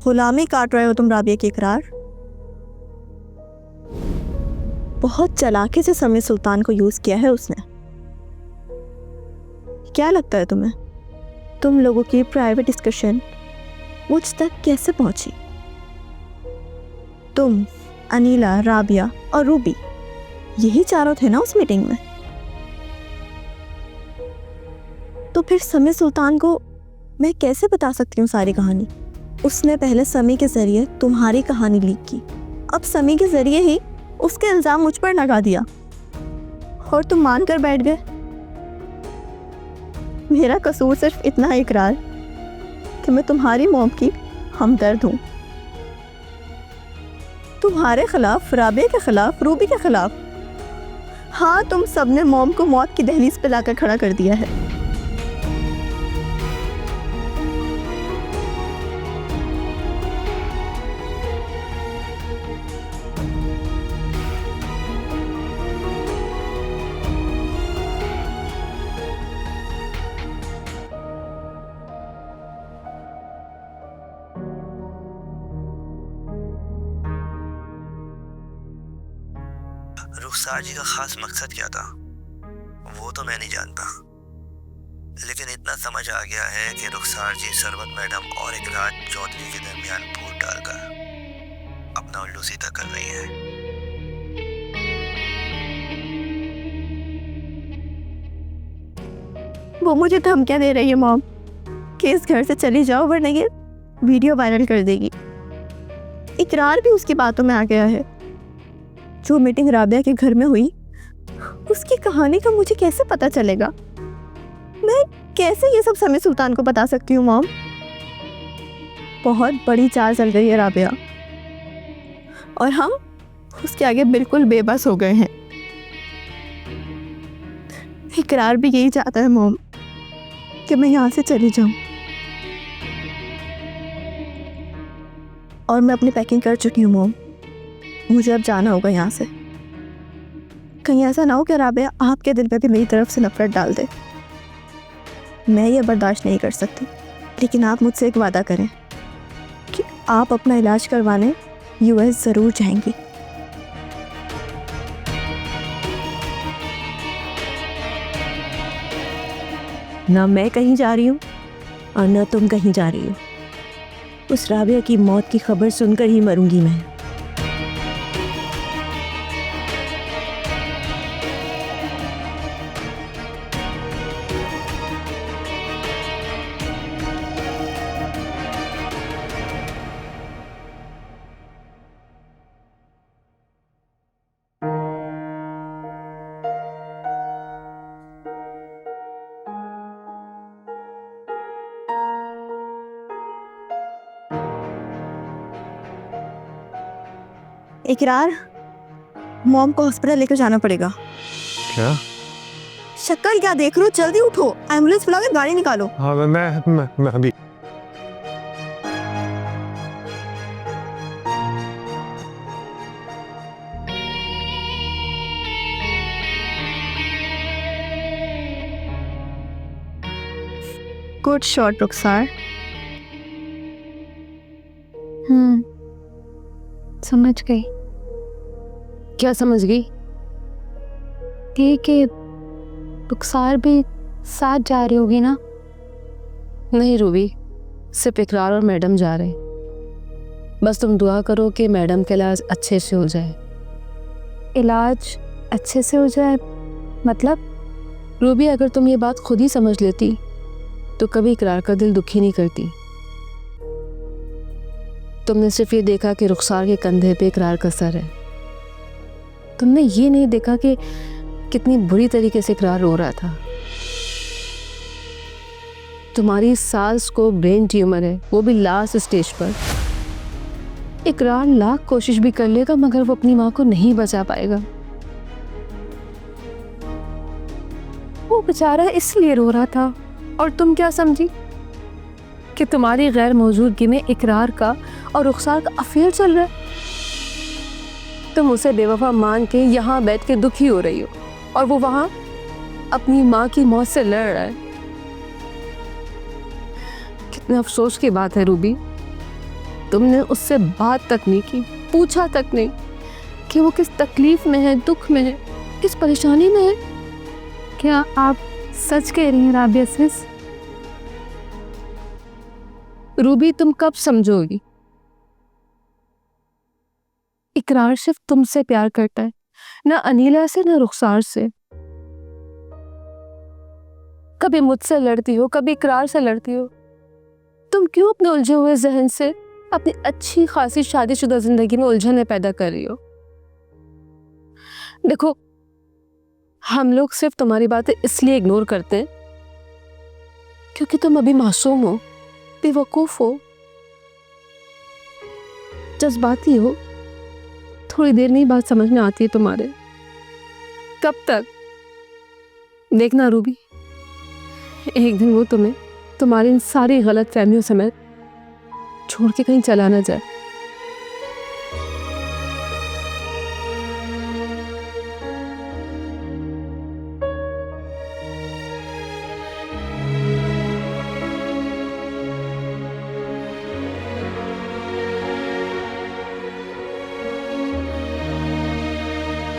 गुलामी काट रहे हो तुम राबिया की इकरार। बहुत चालाकी से समीर सुल्तान को यूज किया है उसने। क्या लगता है तुम्हें तुम लोगों की प्राइवेट डिस्कशन मुझ तक कैसे पहुंची? तुम, अनीला, राबिया और रूबी, यही चारों थे ना उस मीटिंग में। तो फिर समीर सुल्तान को मैं कैसे बता सकती हूँ सारी कहानी? उसने पहले समी के जरिए तुम्हारी कहानी लीक की, अब समी के जरिए ही उसके इल्जाम मुझ पर लगा दिया और तुम मान कर बैठ गए। मेरा कसूर सिर्फ इतना इकरार कि मैं तुम्हारी मौत की हमदर्द हूँ। तुम्हारे खिलाफ, राबिया के खिलाफ, रूबी के खिलाफ। हाँ, तुम सबने मॉम को मौत की दहलीज पे लाकर खड़ा कर दिया है। रुखसार जी का खास मकसद क्या था वो तो मैं नहीं जानता, लेकिन इतना समझ आ गया है कि रुखसार जी सरवत मैडम और इकरार चौधरी के दरमियान फूट डालकर अपना उल्लू सीधा कर रही है। वो मुझे धमकियां दे रही है मॉम कि इस घर से चली जाओ वरना ये वीडियो वायरल कर देगी। इकरार भी उसकी बातों में आ गया है। जो मीटिंग राबिया के घर में हुई उसकी कहानी का मुझे कैसे पता चलेगा? मैं कैसे ये सब समीर सुल्तान को बता सकती हूँ मॉम? बहुत बड़ी चाल चल रही है राबिया और हम उसके आगे बिल्कुल बेबस हो गए हैं। इकरार भी यही चाहता है मॉम कि मैं यहाँ से चली जाऊँ, और मैं अपनी पैकिंग कर चुकी हूँ मॉम। मुझे अब जाना होगा यहाँ से। कहीं ऐसा ना हो कि राबिया आपके दिल पे भी मेरी तरफ से नफरत डाल दे। मैं ये बर्दाश्त नहीं कर सकती। लेकिन आप मुझसे एक वादा करें कि आप अपना इलाज करवाने यूएस ज़रूर जाएंगी। ना मैं कहीं जा रही हूँ और ना तुम कहीं जा रही हो। उस राबिया की मौत की खबर सुनकर ही मरूंगी मैं। इकरार, मॉम को हॉस्पिटल लेकर जाना पड़ेगा। क्या? शक्ल क्या देख रहे हो? जल्दी उठो, एम्बुलेंस बुलाओ, गाड़ी निकालो। हाँ मैं अभी। गुड शॉट रुखसार। समझ गई। क्या समझ गई? ये कि रुखसार भी साथ जा रही होगी ना? नहीं रूबी, सिर्फ इकरार और मैडम जा रहे हैं। बस तुम दुआ करो कि मैडम का इलाज अच्छे से हो जाए। इलाज अच्छे से हो जाए मतलब? रूबी, अगर तुम ये बात खुद ही समझ लेती तो कभी इकरार का दिल दुखी नहीं करती। तुमने सिर्फ ये देखा कि रुखसार के कंधे पे इकरार का सर है। तुमने ये नहीं देखा कि कितनी बुरी तरीके से इकरार रो रहा था। तुम्हारी सास को ब्रेन ट्यूमर है, वो भी लास्ट स्टेज पर। इकरार लाख कोशिश भी कर लेगा मगर वो अपनी माँ को नहीं बचा पाएगा। वो बेचारा इसलिए रो रहा था और तुम क्या समझी कि तुम्हारी गैर मौजूदगी में इकरार का और रुखसार का अफेयर चल रहा है? तुम उसे बेवफा मान के यहाँ बैठ के दुखी हो रही हो और वो वहाँ अपनी माँ की मौत से लड़ रहा है। कितने अफसोस की बात है रूबी तुमने उससे बात तक नहीं की, पूछा तक नहीं कि वो किस तकलीफ में है, दुख में है, किस परेशानी में है। क्या आप सच कह रही हैं राबिया सिस? रूबी, तुम कब समझोगी? इकरार सिर्फ तुमसे प्यार करता है, ना अनीला से, ना रुखसार से। कभी मुझसे लड़ती हो, कभी इकरार से लड़ती हो। तुम क्यों अपने उलझे हुए जहन से अपनी अच्छी खासी शादीशुदा जिंदगी में उलझने पैदा कर रही हो? देखो, हम लोग सिर्फ तुम्हारी बातें इसलिए इग्नोर करते हैं क्योंकि तुम अभी मासूम हो, बेवकूफ हो, जज्बाती हो। थोड़ी देर में ही बात समझ में आती है तुम्हारे। कब तक? देखना रूबी, एक दिन वो तुम्हें तुम्हारी इन सारी गलत फहमियों समेत छोड़ के कहीं चला ना जाए।